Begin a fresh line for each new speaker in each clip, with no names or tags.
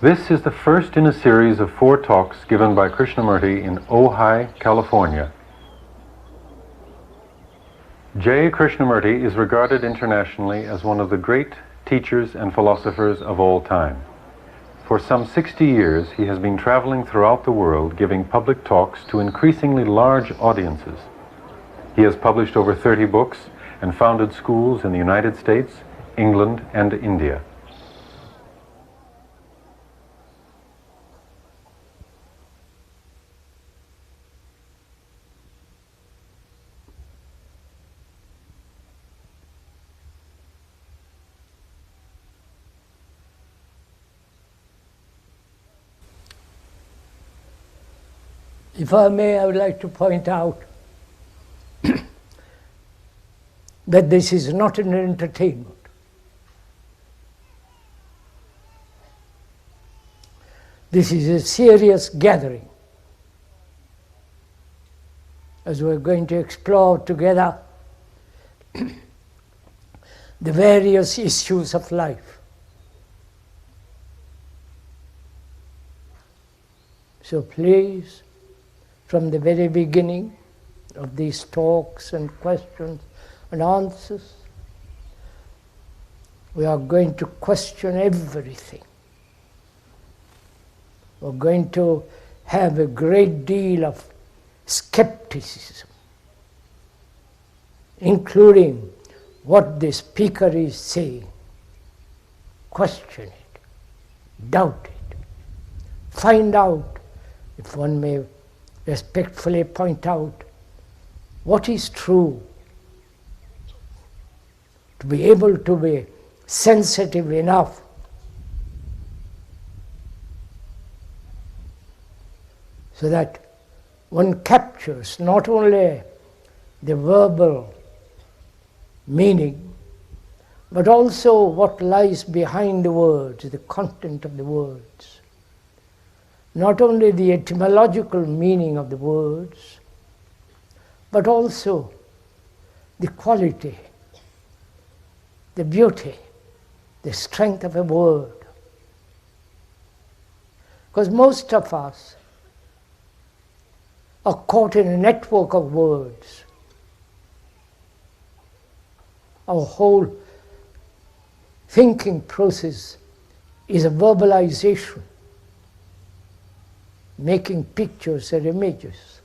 This is the first in a series of 4 talks given by Krishnamurti in Ojai, California. J. Krishnamurti is regarded internationally as one of the great teachers and philosophers of all time. For some 60 years, he has been traveling throughout the world giving public talks to increasingly large audiences. He has published over 30 books and founded schools in the United States, England, and India.
If I may, I would like to point out that this is not an entertainment. This is a serious gathering, as we're going to explore together the various issues of life. So please, from the very beginning of these talks and questions and answers, we are going to question everything. We're going to have a great deal of skepticism, including what the speaker is saying. Question it, doubt it, find out, if one may respectfully point out, what is true, to be able to be sensitive enough so that one captures not only the verbal meaning, but also what lies behind the words, the content of the words. Not only the etymological meaning of the words, but also the quality, the beauty, the strength of a word. Because most of us are caught in a network of words. Our whole thinking process is a verbalization, making pictures and images.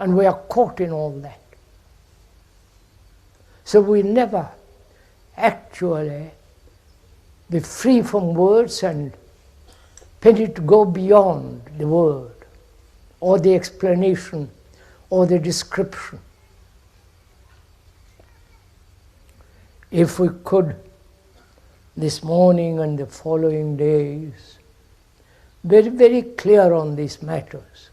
And we are caught in all that. So we never actually be free from words and permit to go beyond the word, or the explanation, or the description. If we could, this morning and the following days, very, very clear on these matters,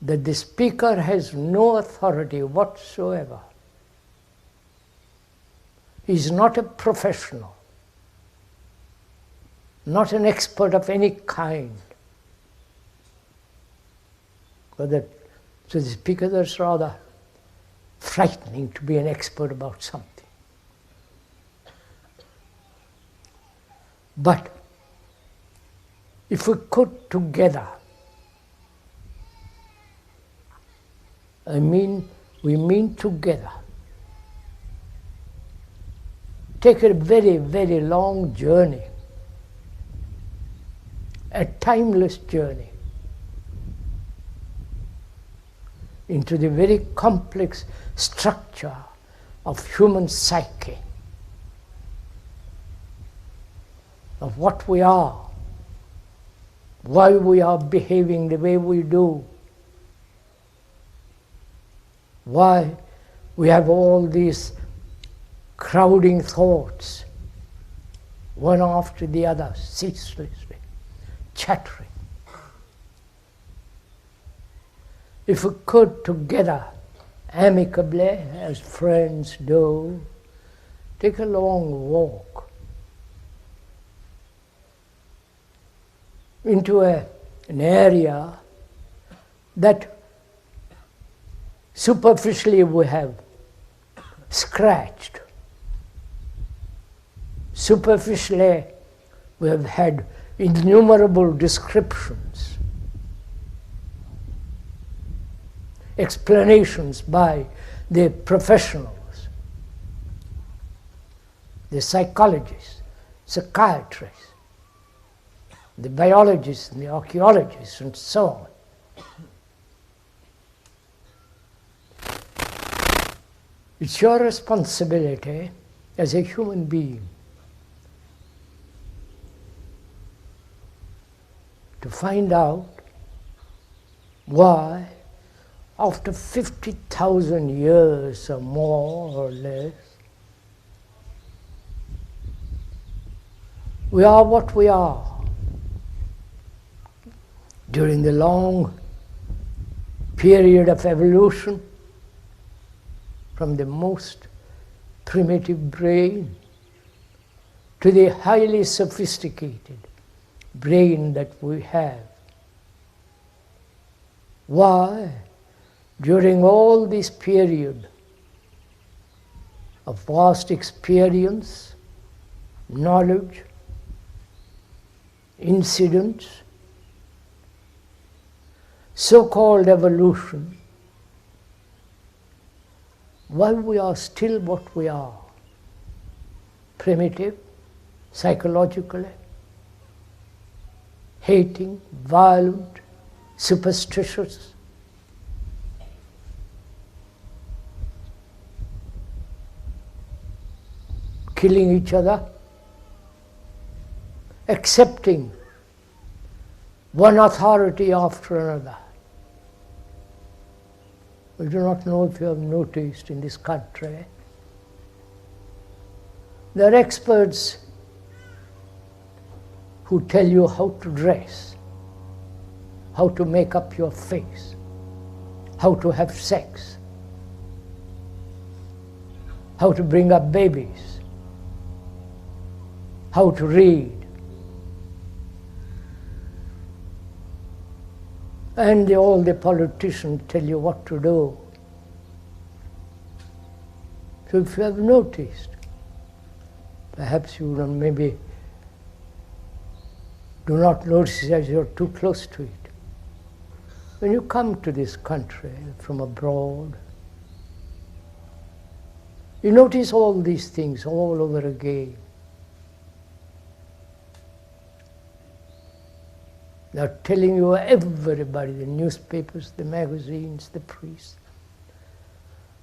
that the speaker has no authority whatsoever. He is not a professional, not an expert of any kind. So the speaker, that's rather frightening to be an expert about something. But if we could together, we mean together, take a very, very long journey, a timeless journey, into the very complex structure of human psyche, of what we are, why we are behaving the way we do, why we have all these crowding thoughts, one after the other, ceaselessly, chattering. If we could together, amicably, as friends do, take a long walk into an area that superficially we have scratched, Superficially, we have had innumerable descriptions, explanations by the professionals, the psychologists, psychiatrists, the biologists and the archaeologists and so on. It's your responsibility as a human being to find out why, after 50,000 years or more or less, we are what we are. During the long period of evolution, from the most primitive brain to the highly sophisticated brain that we have. Why, during all this period of vast experience, knowledge, incidents, so-called evolution, why we are still what we are, primitive, psychologically, hating, violent, superstitious. Killing each other, accepting one authority after another. I do not know if you have noticed in this country, there are experts who tell you how to dress, how to make up your face, how to have sex, how to bring up babies, how to read. And all the politicians tell you what to do. So if you have noticed, perhaps you maybe do not notice as you're too close to it. When you come to this country from abroad, you notice all these things all over again. They're telling you, everybody, the newspapers, the magazines, the priests,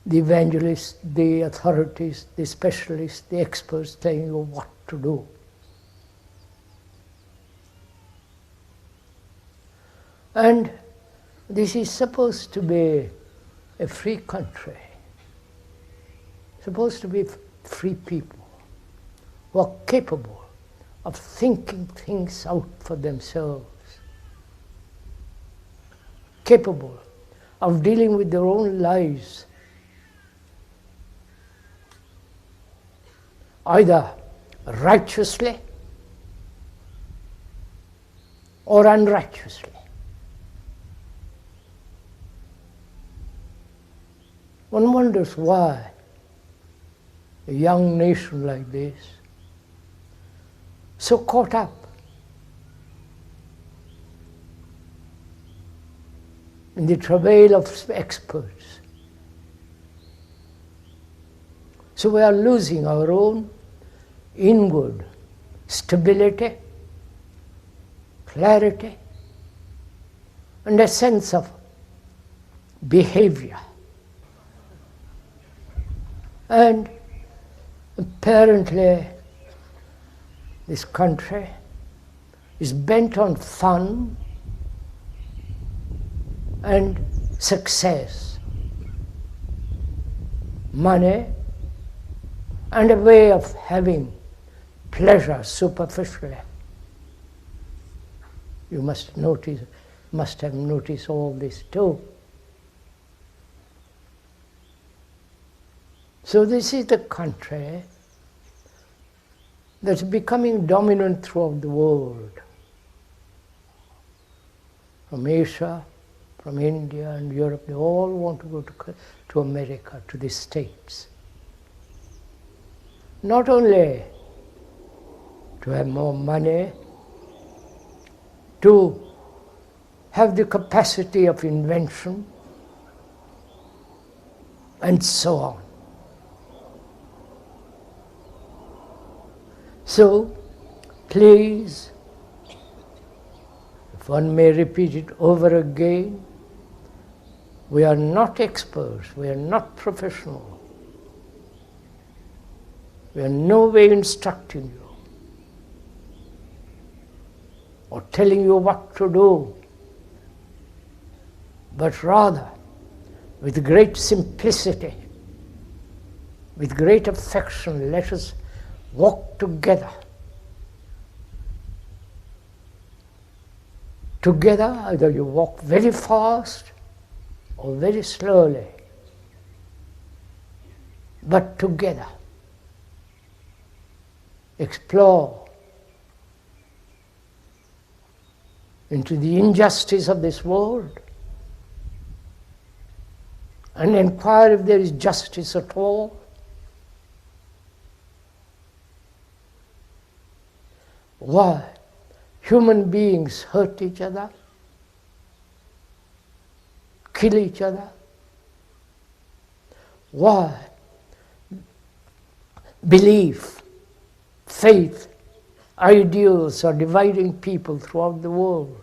the evangelists, the authorities, the specialists, the experts telling you what to do. And this is supposed to be a free country, supposed to be free people who are capable of thinking things out for themselves, capable of dealing with their own lives, either righteously or unrighteously. One wonders why a young nation like this, so caught up in the travail of experts. So we are losing our own inward stability, clarity, and a sense of behavior. And apparently this country is bent on fun and success, money, and a way of having pleasure superficially. You must have noticed all this too. So this is the country that's becoming dominant throughout the world. From Asia, from India and Europe, they all want to go to America, to the States. Not only to have more money, to have the capacity of invention, and so on. So, please, if one may repeat it over again, we are not experts, we are not professional. We are in no way instructing you or telling you what to do, but rather, with great simplicity, with great affection, let us walk together. Together, either you walk very fast or very slowly, but together. Explore into the injustice of this world and inquire if there is justice at all. Why human beings hurt each other, kill each other? Why belief, faith, ideals are dividing people throughout the world?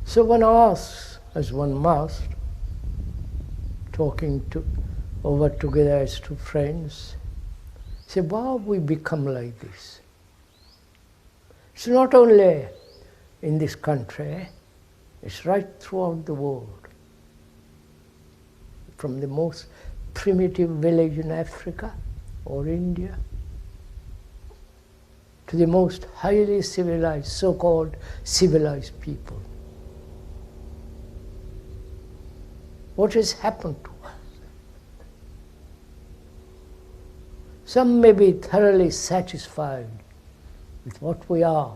So one asks, as one must, talking over together as two friends, say, why have we become like this? It's not only in this country, it's right throughout the world. From the most primitive village in Africa or India to the most highly civilized, so-called civilized people. What has happened to us? Some may be thoroughly satisfied with what we are,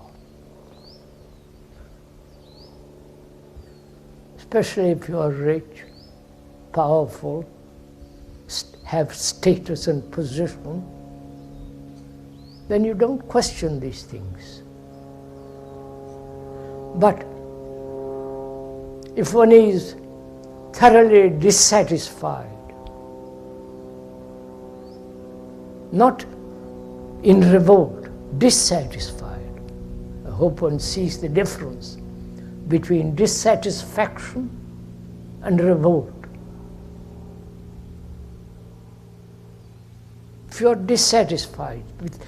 especially if you are rich, powerful, have status and position, then you don't question these things. But if one is thoroughly dissatisfied, not in revolt, dissatisfied, I hope one sees the difference between dissatisfaction and revolt. If you are dissatisfied with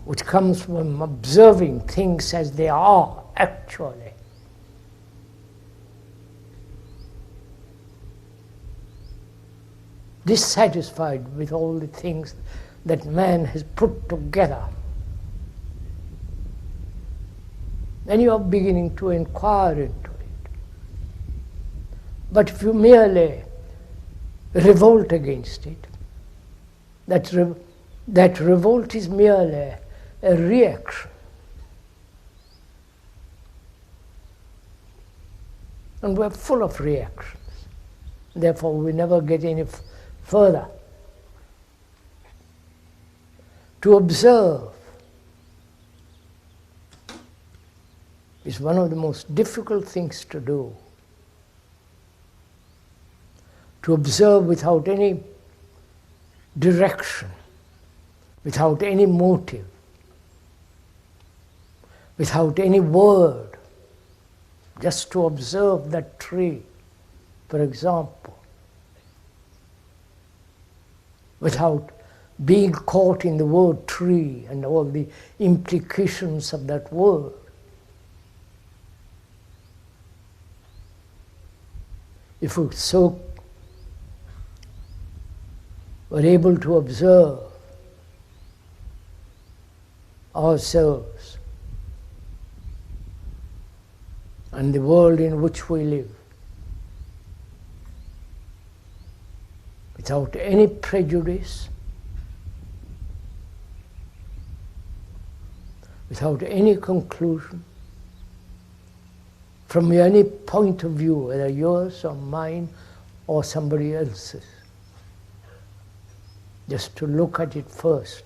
which comes from observing things as they are actually, dissatisfied with all the things that man has put together, then you are beginning to inquire into it. But if you merely revolt against it, that revolt is merely a reaction. And we're full of reactions. Therefore, we never get any further. To observe is one of the most difficult things to do. To observe without any direction, without any motive, without any word, just to observe that tree, for example, without being caught in the word tree and all the implications of that word. If we so were able to observe ourselves and the world in which we live without any prejudice, without any conclusion, from any point of view, whether yours or mine or somebody else's, just to look at it first.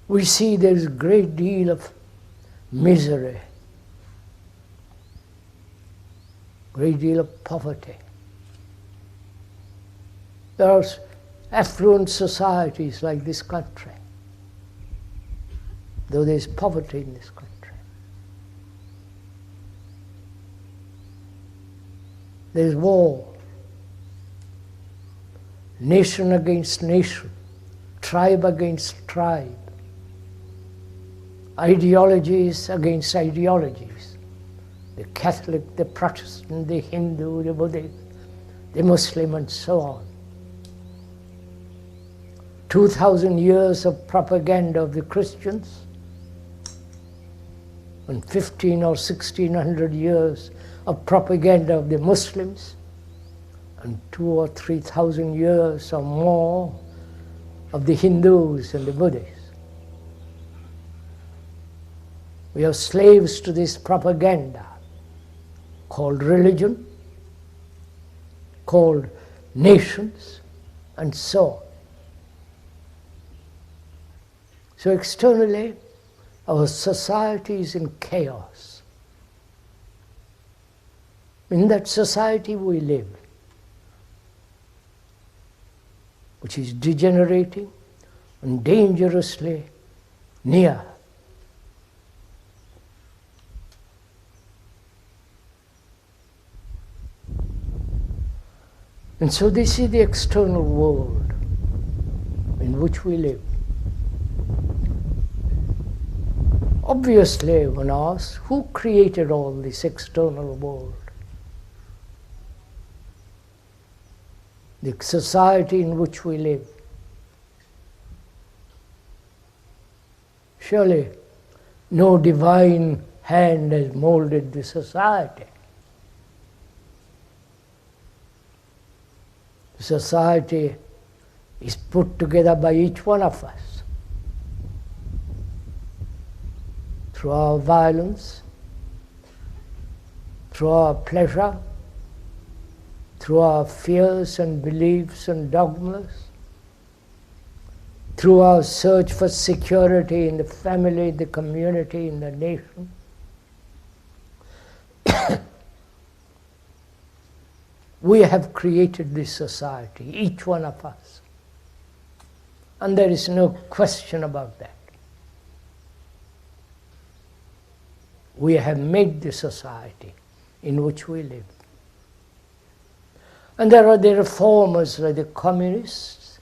We see there is a great deal of misery, great deal of poverty. There are affluent societies like this country, though there is poverty in this country. There is war, nation against nation, tribe against tribe, ideologies against ideologies, the Catholic, the Protestant, the Hindu, the Buddhist, the Muslim, and so on. 2,000 years of propaganda of the Christians, and 15 or 1600 years of propaganda of the Muslims, and 2,000 or 3,000 years or more of the Hindus and the Buddhists. We are slaves to this propaganda called religion, called nations, and so on. So externally, our society is in chaos. In that society we live, which is degenerating and dangerously near. And so this is the external world in which we live. Obviously, one asks, who created all this external world? The society in which we live. Surely no divine hand has molded the society. The society is put together by each one of us through our violence, through our pleasure, through our fears and beliefs and dogmas, through our search for security in the family, the community, in the nation. We have created this society, each one of us. And there is no question about that. We have made the society in which we live. And there are the reformers like the communists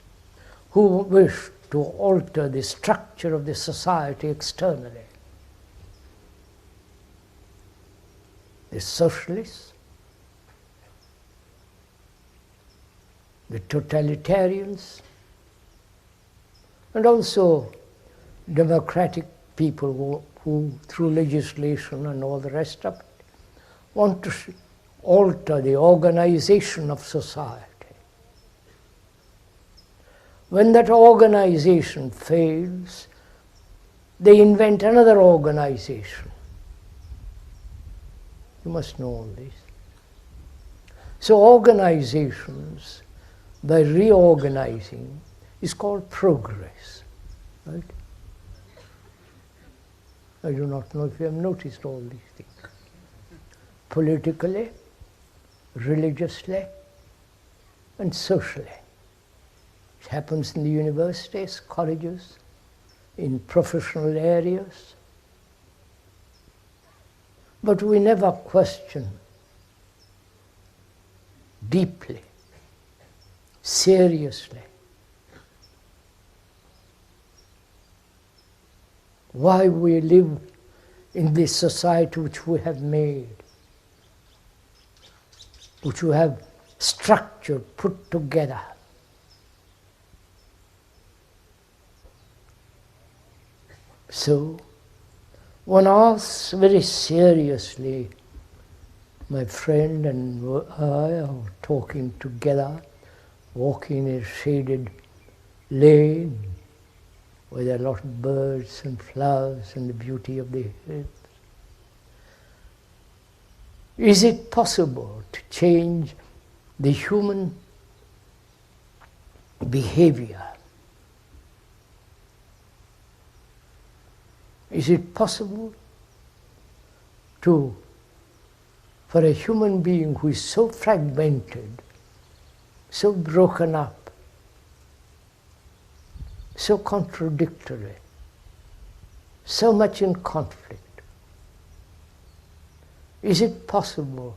who wish to alter the structure of the society externally. The socialists, the totalitarians, and also democratic people who through legislation and all the rest of it, want to alter the organization of society. When that organization fails, they invent another organization. You must know all this. So organizations, by reorganizing, is called progress, right? I do not know if you have noticed all these things. Politically, religiously, and socially. It happens in the universities, colleges, in professional areas. But we never question deeply, seriously, why we live in this society which we have made, which we have structured, put together. So, one asks very seriously, my friend and I are talking together, walking in a shaded lane, where there are a lot of birds and flowers and the beauty of the hills. Is it possible to change the human behavior. Is it possible for a human being who is so fragmented, so broken up, so contradictory, so much in conflict, is it possible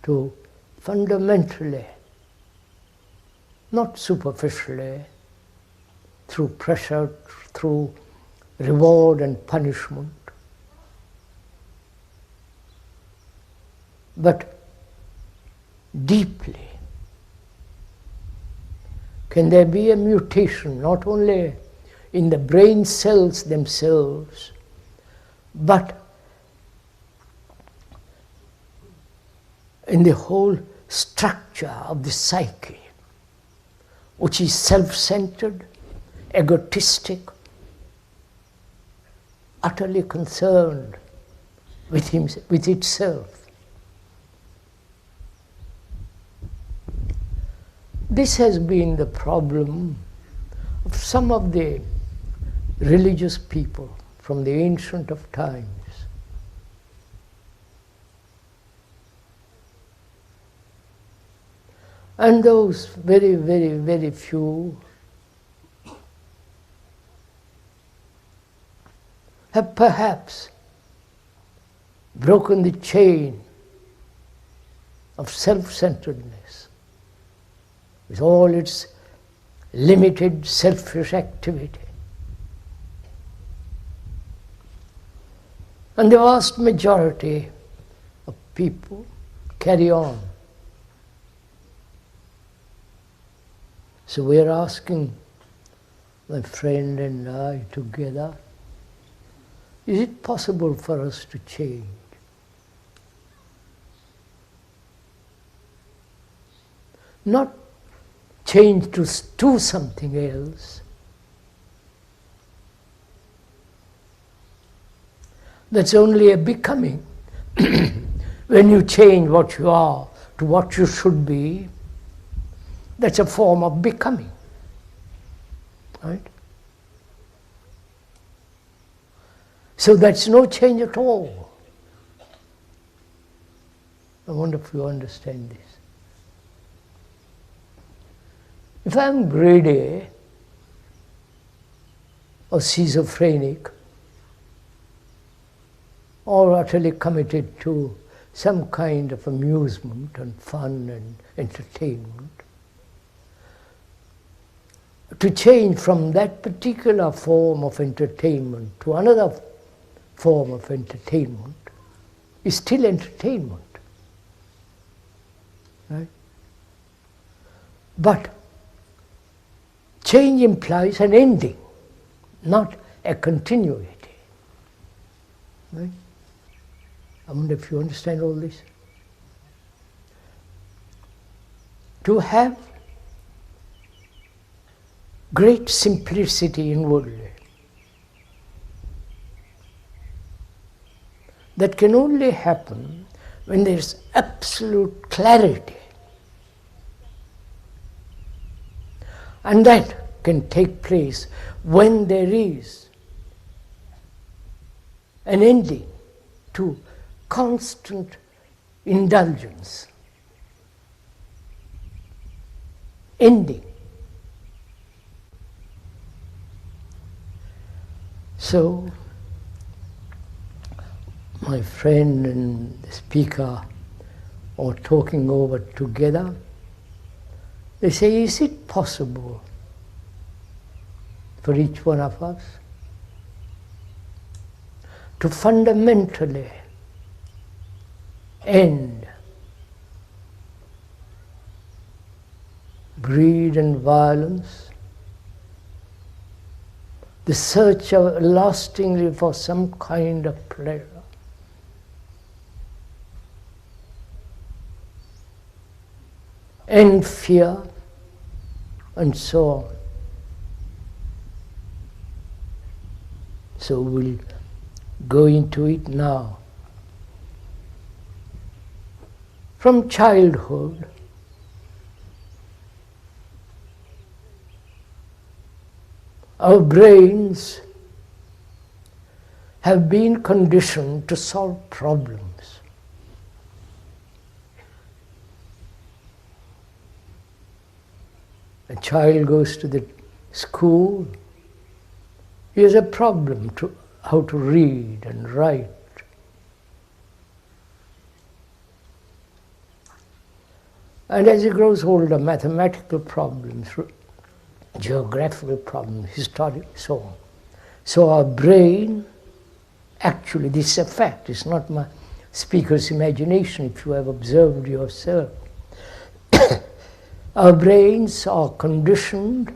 to fundamentally, not superficially, through pressure, through reward and punishment, but deeply, can there be a mutation not only in the brain cells themselves, but in the whole structure of the psyche, which is self-centered, egotistic, utterly concerned with itself? This has been the problem of some of the religious people from the ancient of times. And those very, very, very few have perhaps broken the chain of self-centeredness with all its limited selfish activity. And the vast majority of people carry on. So we are asking, my friend and I together, is it possible for us to change? Not change to do something else. That's only a becoming. When you change what you are to what you should be, that's a form of becoming, right? So that's no change at all. I wonder if you understand this. If I'm greedy or schizophrenic or utterly committed to some kind of amusement and fun and entertainment, to change from that particular form of entertainment to another form of entertainment is still entertainment, right? But change implies an ending, not a continuity, right? I wonder if you understand all this. To have great simplicity inwardly, that can only happen when there is absolute clarity. And that can take place when there is an ending to constant indulgence. Ending. So, my friend and the speaker are talking over together. They say, is it possible for each one of us to fundamentally end greed and violence, the search lastingly for some kind of pleasure, and fear, and so on. So we'll go into it now. From childhood, our brains have been conditioned to solve problems. A child goes to the school, he has a problem to how to read and write. And as he grows older, mathematical problems, geographical problems, historic, so on. So our brain, actually, this is a fact, it's not my speaker's imagination if you have observed yourself. Our brains are conditioned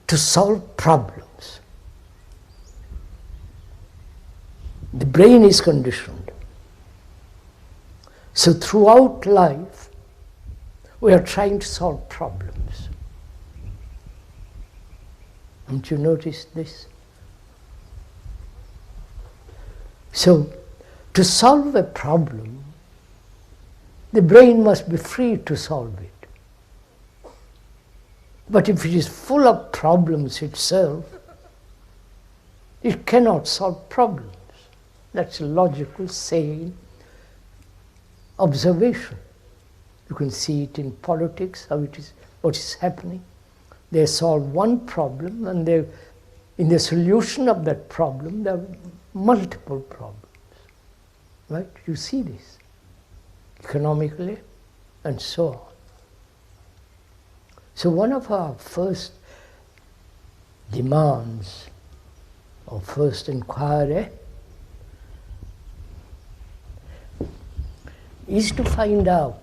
to solve problems. The brain is conditioned. So throughout life, we are trying to solve problems. Haven't you noticed this? So, to solve a problem, the brain must be free to solve it. But if it is full of problems itself, it cannot solve problems. That's a logical, sane observation. You can see it in politics, how it is, what is happening. They solve one problem, and in the solution of that problem, there are multiple problems. Right? You see this economically, and so on. So one of our first demands, or first inquiry, is to find out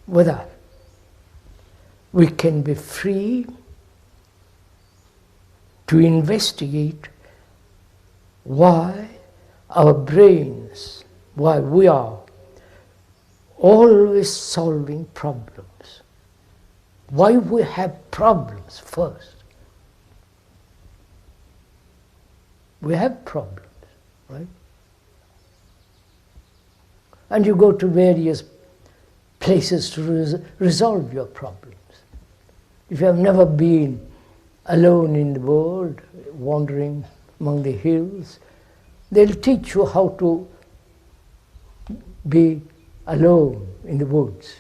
whether we can be free to investigate why our brains, why we are always solving problems. Why we have problems first. We have problems, right? And you go to various places to resolve your problems. If you have never been alone in the world, wandering among the hills, they'll teach you how to be alone in the woods.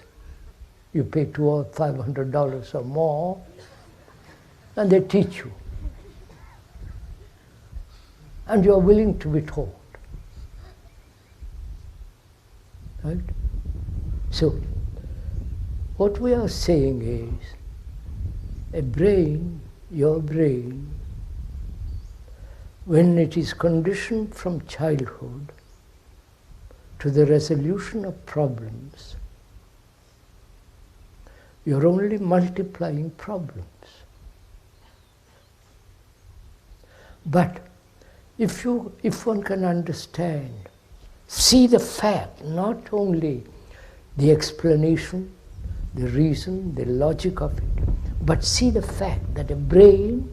You pay $200 or $500 or more, and they teach you. And you are willing to be taught. Right? So, what we are saying is, a brain, your brain, when it is conditioned from childhood to the resolution of problems, you're only multiplying problems. But if one can understand, see the fact, not only the explanation, the reason, the logic of it, but see the fact that a brain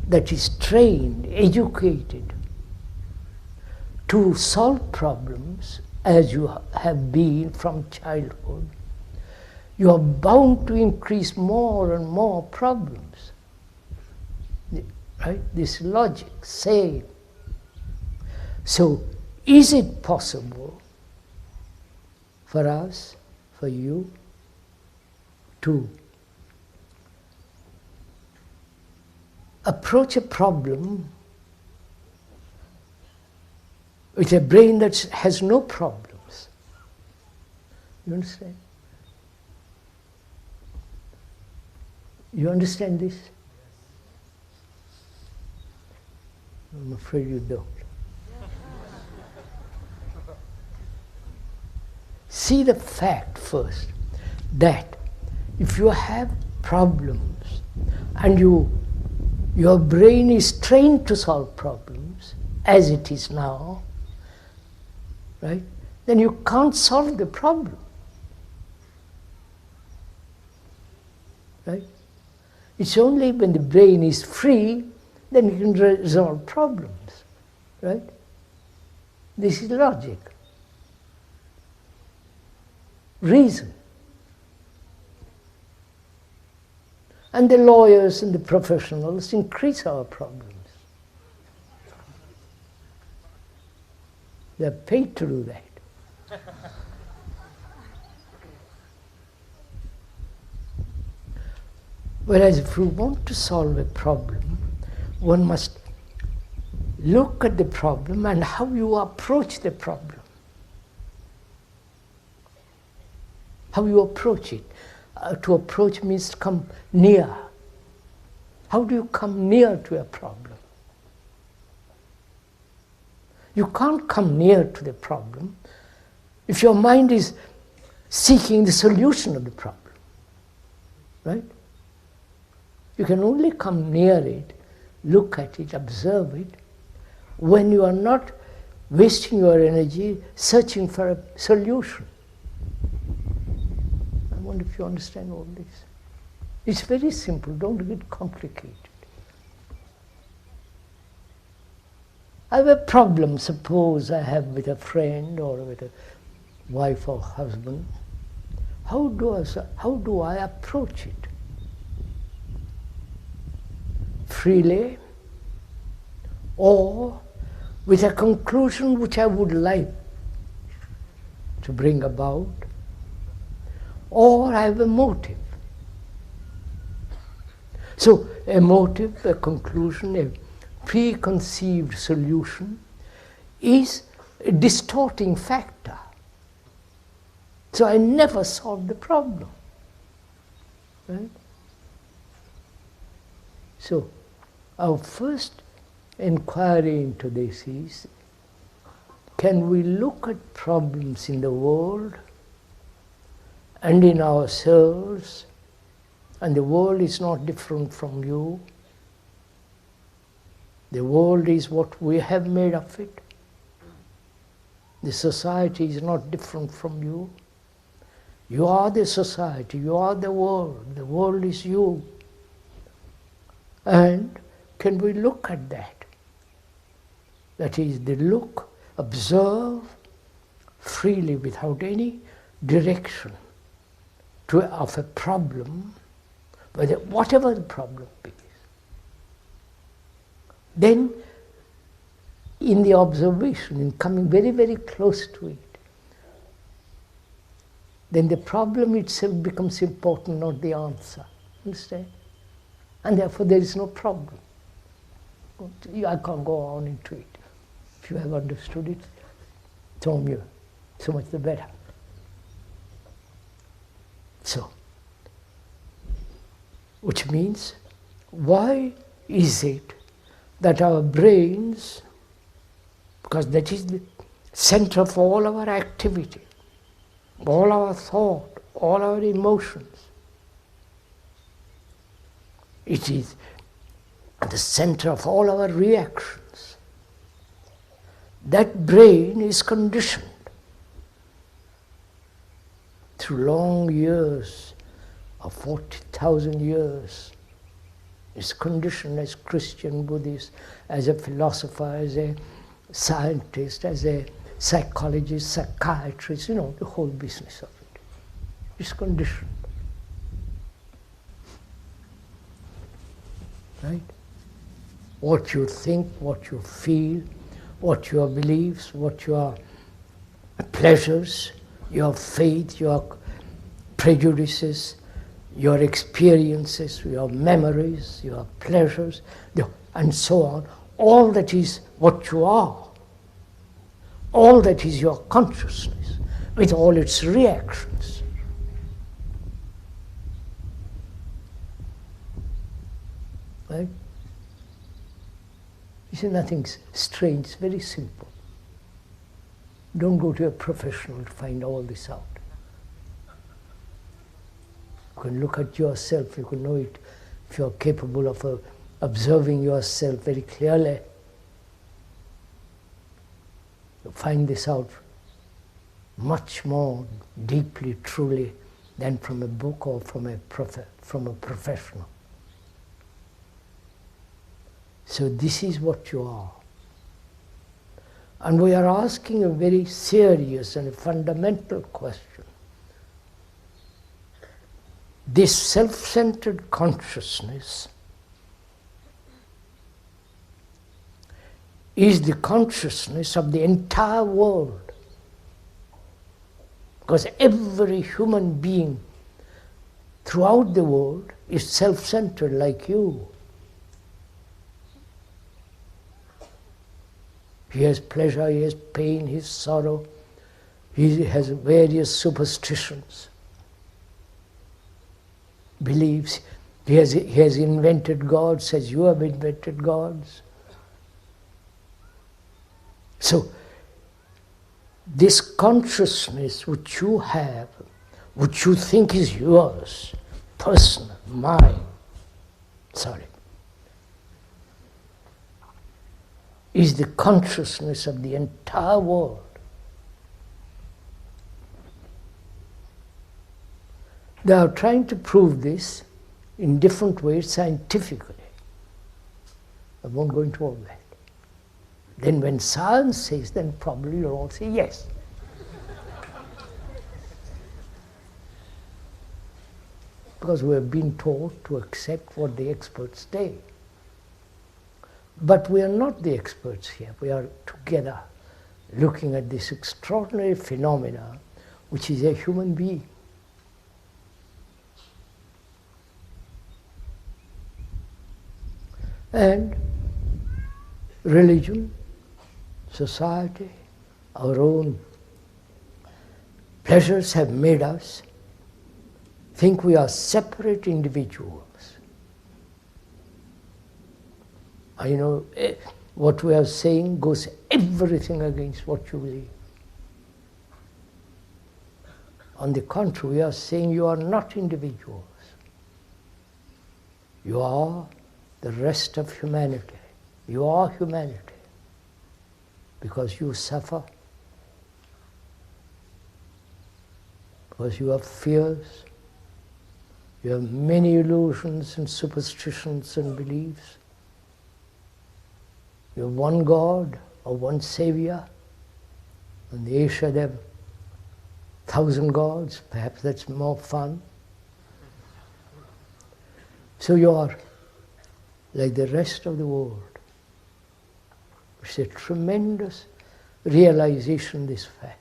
that is trained, educated to solve problems as you have been from childhood, you are bound to increase more and more problems. Right? This logic, say. So, is it possible for us, for you, to approach a problem with a brain that has no problems? You understand? You understand this? I'm afraid you don't. See the fact first that if you have problems and your brain is trained to solve problems as it is now, right? Then you can't solve the problem. Right? It's only when the brain is free then you can resolve problems. right? This is logic, reason. And the lawyers and the professionals increase our problems. They're paid to do that. Whereas if you want to solve a problem, one must look at the problem and how you approach the problem. How you approach it. To approach means to come near. How do you come near to a problem? You can't come near to the problem if your mind is seeking the solution of the problem, right? You can only come near it, look at it, observe it, when you are not wasting your energy searching for a solution. I wonder if you understand all this. It's very simple, don't get complicated. I have a problem, suppose I have with a friend or with a wife or husband. How do I approach it? Freely, or with a conclusion which I would like to bring about, or I have a motive. So a motive, a conclusion, a preconceived solution is a distorting factor. So I never solve the problem, right? So our first inquiry into this is, can we look at problems in the world and in ourselves, and the world is not different from you. The world is what we have made of it. The society is not different from you. You are the society, you are the world is you. And can we look at that? That is, the look, observe freely without any direction of a problem, whatever the problem is. Then, in the observation, in coming very, very close to it, then the problem itself becomes important, not the answer. Understand? And therefore there is no problem. I can't go on into it. If you have understood it, so much the better. So, which means, why is it that our brains, because that is the center of all our activity, all our thought, all our emotions, it is at the center of all our reactions. That brain is conditioned through long years of 40,000 years. It's conditioned as Christian, Buddhist, as a philosopher, as a scientist, as a psychologist, psychiatrist, the whole business of it. It's conditioned. Right? What you think, what you feel, what your beliefs, what your pleasures, your faith, your prejudices, your experiences, your memories, your pleasures, and so on, all that is what you are, all that is your consciousness, with all its reactions. Right? You see, nothing strange, it's very simple. Don't go to a professional to find all this out. You can look at yourself, you can know it if you're capable of observing yourself very clearly. You find this out much more deeply, truly, than from a book or from a professional. So this is what you are. And we are asking a very serious and fundamental question. This self-centered consciousness is the consciousness of the entire world. Because every human being throughout the world is self-centered like you. He has pleasure, he has pain, he has sorrow, he has various superstitions, beliefs. He has invented gods as you have invented gods. So, this consciousness which you have, which you think is yours, personal, mine, is the consciousness of the entire world. They are trying to prove this in different ways scientifically. I won't go into all that. Then when science says, then probably you'll all say yes. Because we have been taught to accept what the experts say. But we are not the experts here. We are together looking at this extraordinary phenomena which is a human being. And religion, society, our own pleasures have made us think we are separate individuals. You know, what we are saying goes everything against what you believe. On the contrary, we are saying you are not individuals. You are the rest of humanity. You are humanity because you suffer, because you have fears, you have many illusions and superstitions and beliefs. You have one God or one Savior, and they should have 1,000 gods. Perhaps that's more fun. So you are like the rest of the world. It's a tremendous realization, this fact.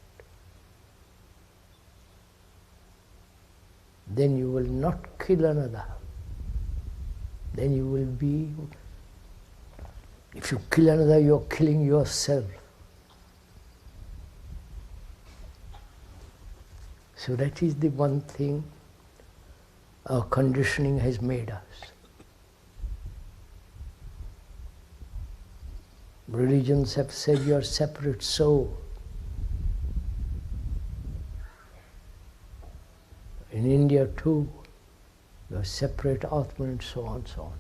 Then you will not kill another. Then you will be, if you kill another, you're killing yourself. So that is the one thing our conditioning has made us. Religions have said you are a separate soul. In India too, you are separate Atman and so on and so on.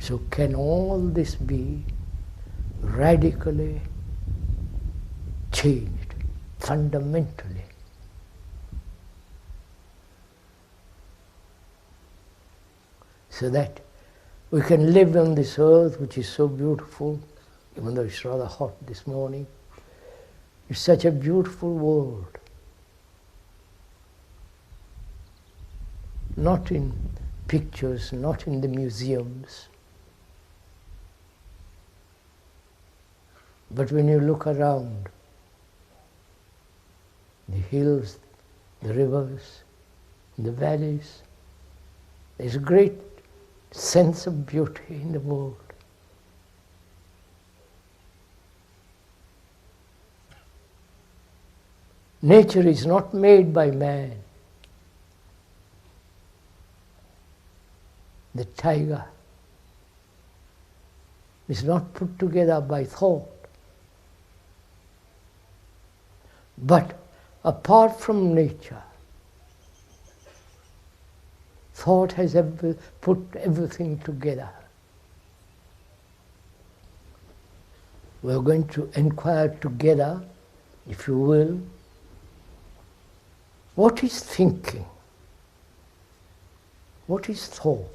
So can all this be radically changed, fundamentally? So that we can live on this earth which is so beautiful, even though it's rather hot this morning. It's such a beautiful world. Not in pictures, not in the museums. But when you look around, the hills, the rivers, the valleys, there's a great sense of beauty in the world. Nature is not made by man. The tiger is not put together by thought. But apart from nature, thought has put everything together. We are going to inquire together, if you will, what is thinking? What is thought?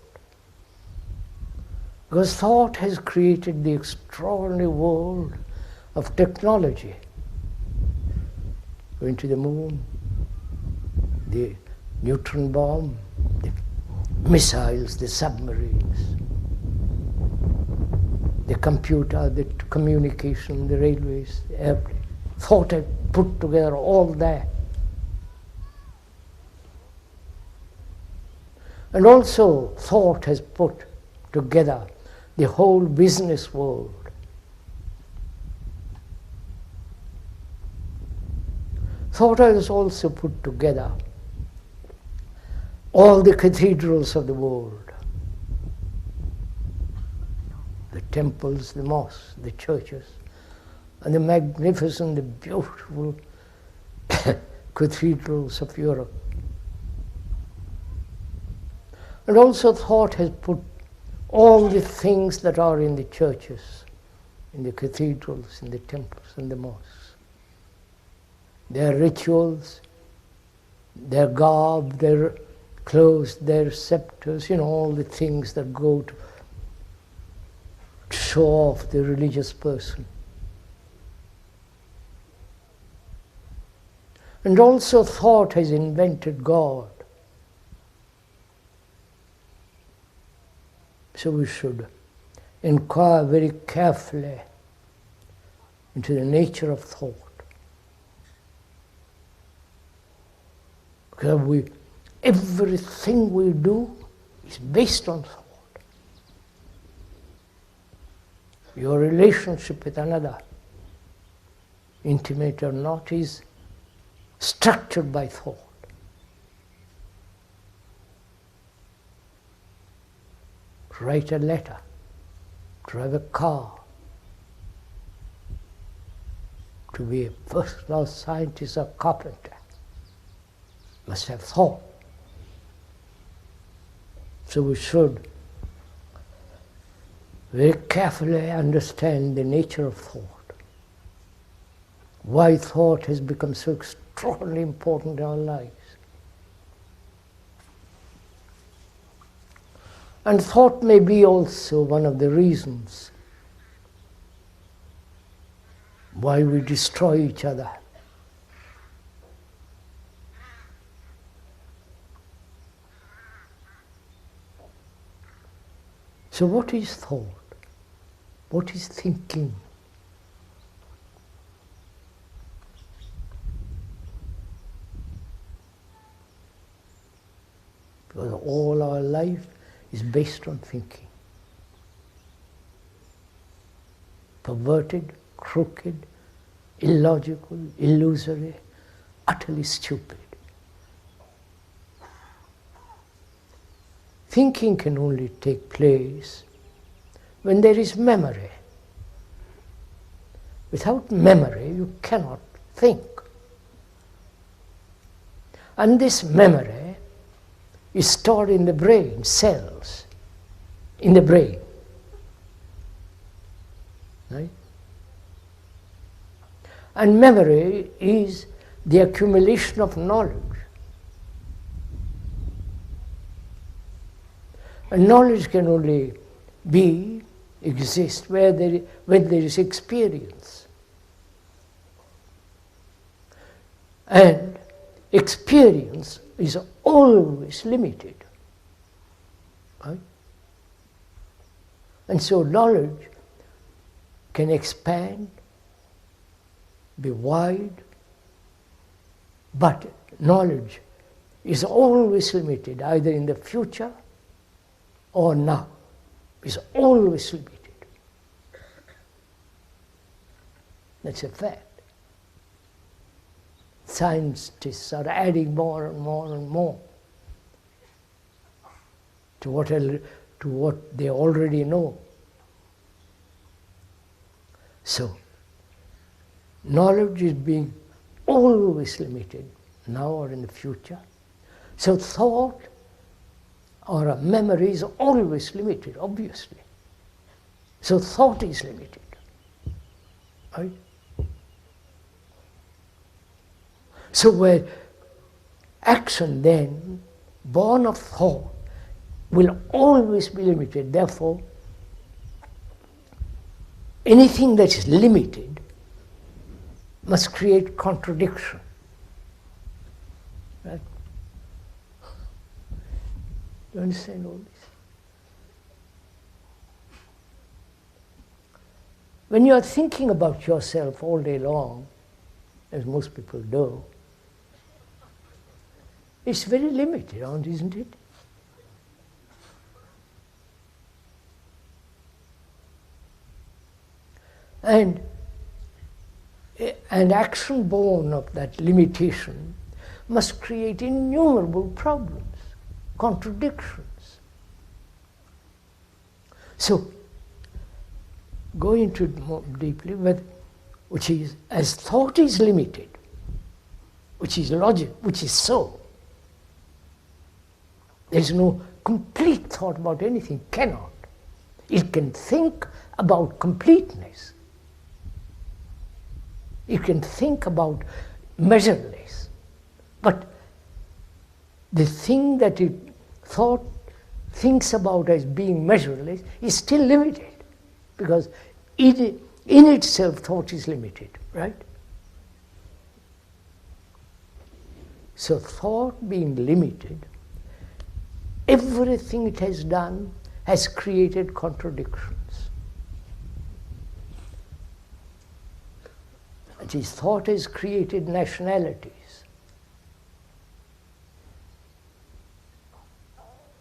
Because thought has created the extraordinary world of technology. Going to the moon, the neutron bomb, the missiles, the submarines, the computer, the communication, the railways, the airplane. Thought had put together all that. And also thought has put together the whole business world. Thought has also put together all the cathedrals of the world. The temples, the mosques, the churches, and the magnificent, the beautiful cathedrals of Europe. And also thought has put all the things that are in the churches, in the cathedrals, in the temples, and the mosques. Their rituals, their garb, their clothes, their scepters, all the things that go to show off the religious person. And also thought has invented God. So we should inquire very carefully into the nature of thought. Because everything we do is based on thought. Your relationship with another, intimate or not, is structured by thought. Write a letter, drive a car, to be a first-class scientist or carpenter, must have thought. So we should very carefully understand the nature of thought, why thought has become so extraordinarily important in our lives. And thought may be also one of the reasons why we destroy each other. So what is thought? What is thinking? Because all our life is based on thinking. Perverted, crooked, illogical, illusory, utterly stupid. Thinking can only take place when there is memory. Without memory, you cannot think. And this memory is stored in the brain, cells in the brain. Right? And memory is the accumulation of knowledge. And knowledge can only exist when there is experience. And experience is always limited. Right? And so knowledge can expand, be wide, but knowledge is always limited, either in the future or now. Is always limited. That's a fact. Scientists are adding more and more and more to what they already know. So, knowledge is being always limited, now or in the future. So thought or a memory is always limited, obviously. So thought is limited. Right? So where action then, born of thought, will always be limited. Therefore, anything that is limited must create contradiction. Right? You understand all this? When you are thinking about yourself all day long, as most people do, it's very limited, isn't it? And an action born of that limitation must create innumerable problems, contradictions. So, go into it more deeply, which is, as thought is limited, which is logic, which is so, there is no complete thought about anything, cannot. It can think about completeness. It can think about measureless. But the thing that thought thinks about as being measureless is still limited, because in itself thought is limited, right? So thought being limited, everything it has done has created contradictions. That is, thought has created nationalities.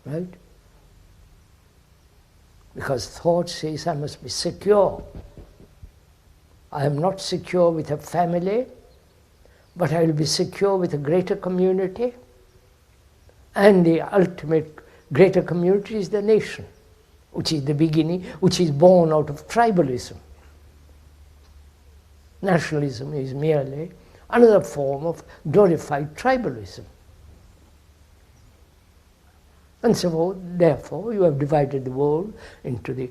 Right? Because thought says I must be secure. I am not secure with a family, but I will be secure with a greater community. And the ultimate greater community is the nation, which is the beginning, which is born out of tribalism. Nationalism is merely another form of glorified tribalism. And so, therefore, you have divided the world into the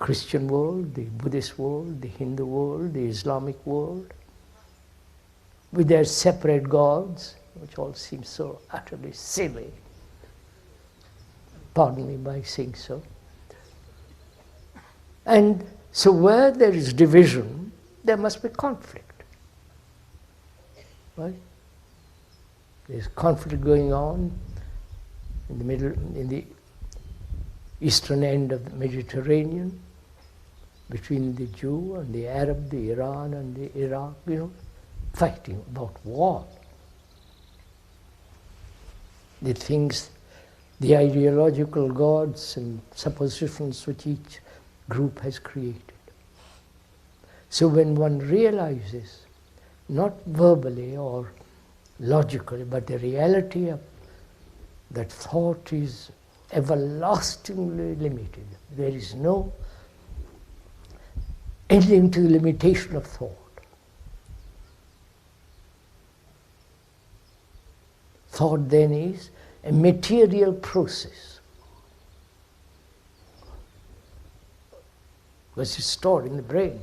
Christian world, the Buddhist world, the Hindu world, the Islamic world, with their separate gods, which all seems so utterly silly. Pardon me by saying so. And so where there is division, there must be conflict. Right? There's conflict going on in the eastern end of the Mediterranean, between the Jew and the Arab, the Iran and the Iraq, fighting about war. The things, the ideological gods and suppositions which each group has created. So when one realizes, not verbally or logically, but the reality of that thought is everlastingly limited. There is no ending to the limitation of thought. Thought then is a material process. Because it's stored in the brain.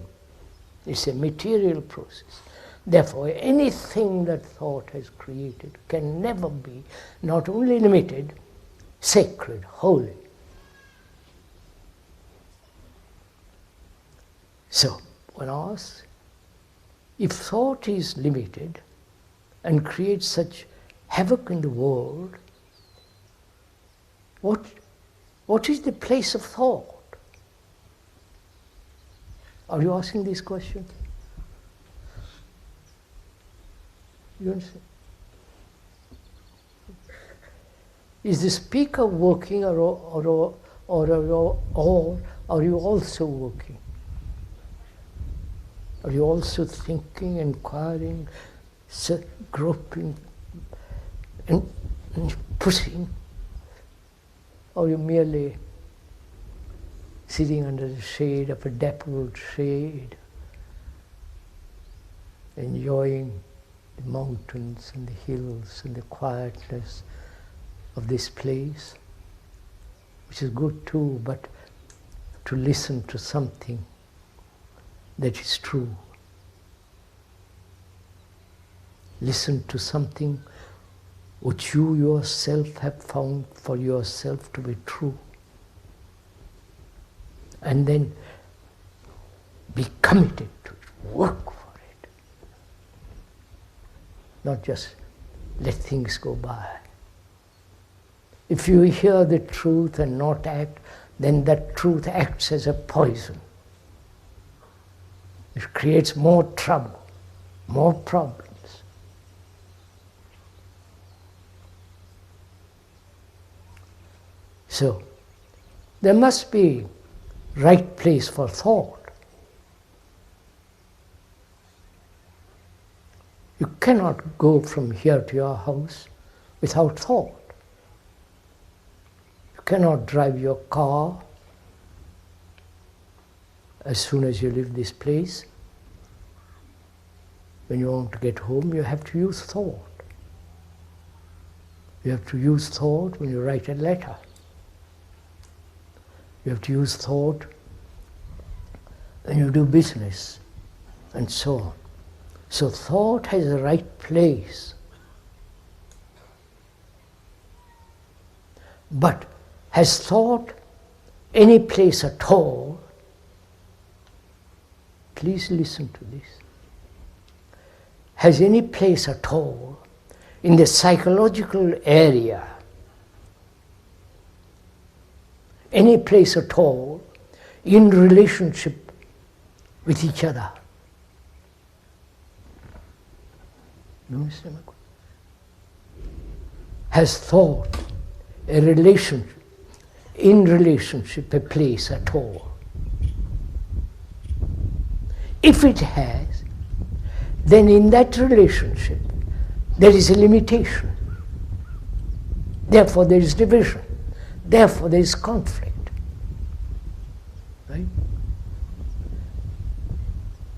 It's a material process. Therefore, anything that thought has created can never be not only limited, sacred, holy. So, one asks, if thought is limited and creates such havoc in the world, what is the place of thought? Are you asking these questions? You understand? Is the speaker working or are you also working? Are you also thinking, inquiring, groping, and pushing? Or are you merely sitting under the shade of a dappled shade, enjoying the mountains and the hills and the quietness of this place, which is good too, but to listen to something that is true. Listen to something which you yourself have found for yourself to be true. And then Be committed to it. Work for it. Not just let things go by. If you hear the truth and not act, then that truth acts as a poison. It creates more trouble, more problems. So, there must be right place for thought. You cannot go from here to your house without thought. You cannot drive your car as soon as you leave this place. When you want to get home, you have to use thought. You have to use thought when you write a letter. You have to use thought when you do business, and so on. So thought has a right place. But has thought any place at all? Please listen to this. Has any place at all in the psychological area, any place at all in relationship with each other? You understand my question? Has thought a relationship, in relationship, a place at all? If it has, then in that relationship there is a limitation. Therefore there is division. Therefore there is conflict. Right?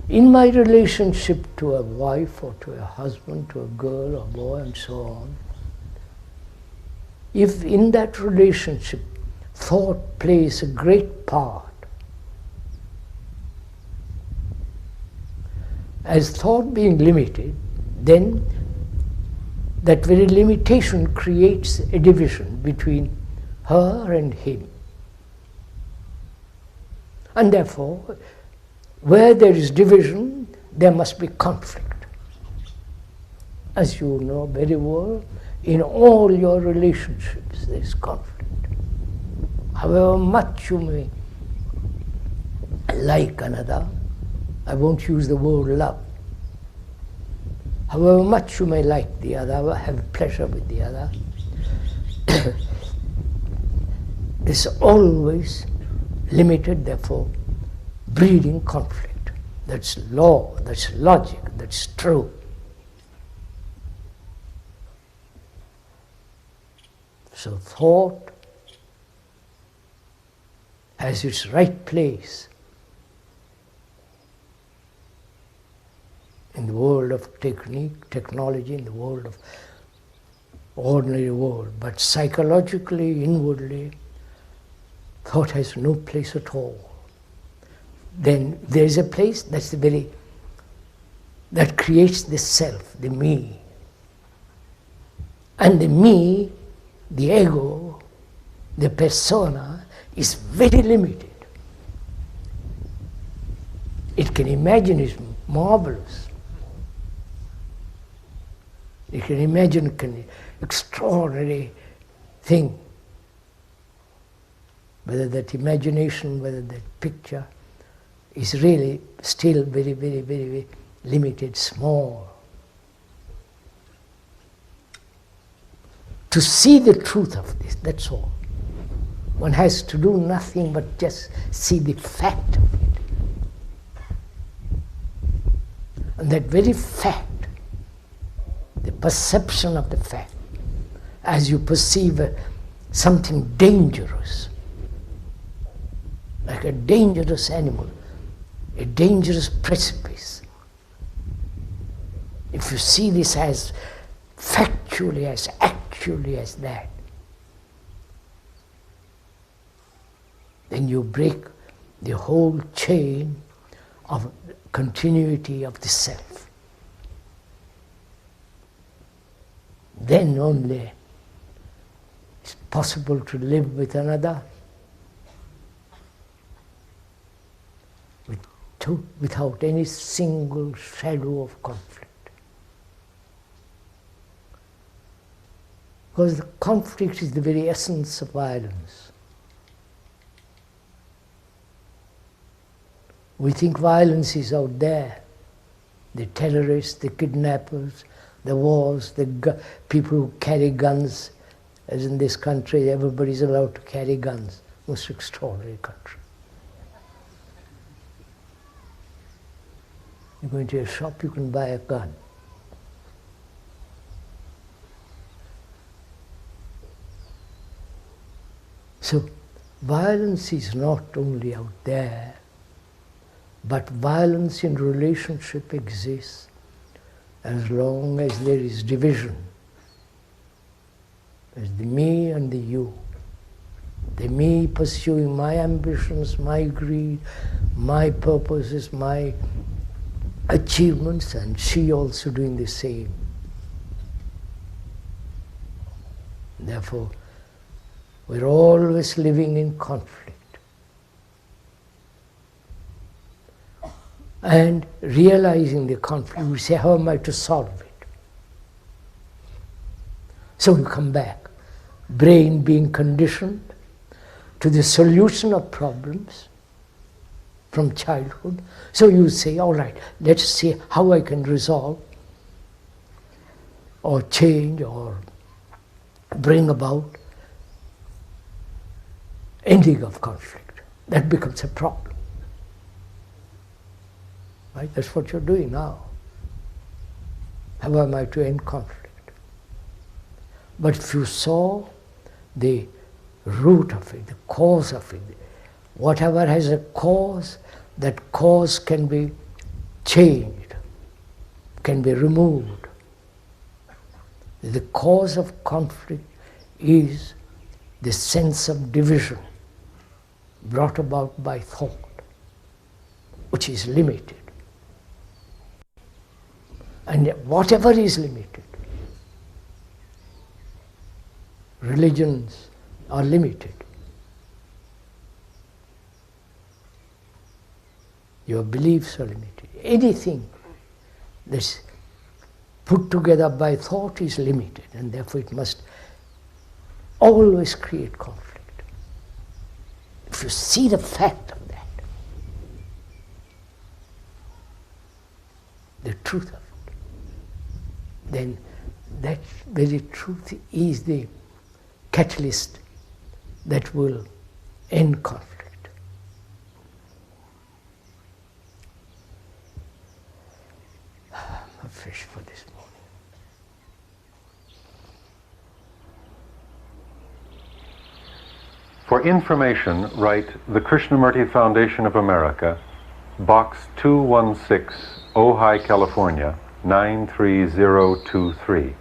In my relationship to a wife or to a husband, to a girl or boy and so on, if in that relationship thought plays a great part, as thought being limited, then that very limitation creates a division between her and him. And therefore, where there is division, there must be conflict. As you know very well, in all your relationships there is conflict. However much you may like another, I won't use the word love. However much you may like the other, have pleasure with the other, it's always limited, therefore breeding conflict. That's law, that's logic, that's true. So thought has its right place in the world of technology, in the world of ordinary world, but psychologically, inwardly, thought has no place at all. Then there is a place that's the very, that creates the self, the me. And the me, the ego, the persona, is very limited. It can imagine is marvelous. You can imagine an extraordinary thing. Whether that imagination, whether that picture is really still very, very, very, very limited, small. To see the truth of this, that's all. One has to do nothing but just see the fact of it. And that very fact, the perception of the fact, as you perceive something dangerous, like a dangerous animal, a dangerous precipice. If you see this as factually, as actually as that, then you break the whole chain of continuity of the self. Then only it's possible to live with another with without any single shadow of conflict. Because the conflict is the very essence of violence. We think violence is out there. The terrorists, the kidnappers, the wars, the people who carry guns. As in this country, everybody is allowed to carry guns. Most extraordinary country. You go into a shop, you can buy a gun. So violence is not only out there, but violence in relationship exists as long as there is division. There's the me and the you. The me pursuing my ambitions, my greed, my purposes, my achievements, and she also doing the same. Therefore, we're always living in conflict. And realizing the conflict, we say, how am I to solve it? So we come back, brain being conditioned to the solution of problems from childhood. So you say, all right, let's see how I can resolve or change or bring about ending of conflict. That becomes a problem. Right? That's what you're doing now. How am I to end conflict? But if you saw the root of it, the cause of it, whatever has a cause, that cause can be changed, can be removed. The cause of conflict is the sense of division brought about by thought, which is limited. And whatever is limited, religions are limited. Your beliefs are limited. Anything that's put together by thought is limited, and therefore it must always create conflict. If you see the fact of that, the truth of it, then that very truth is the catalyst that will end conflict. I'm finished for this morning.
For information, write the Krishnamurti Foundation of America, Box 216, Ojai, California, 93023.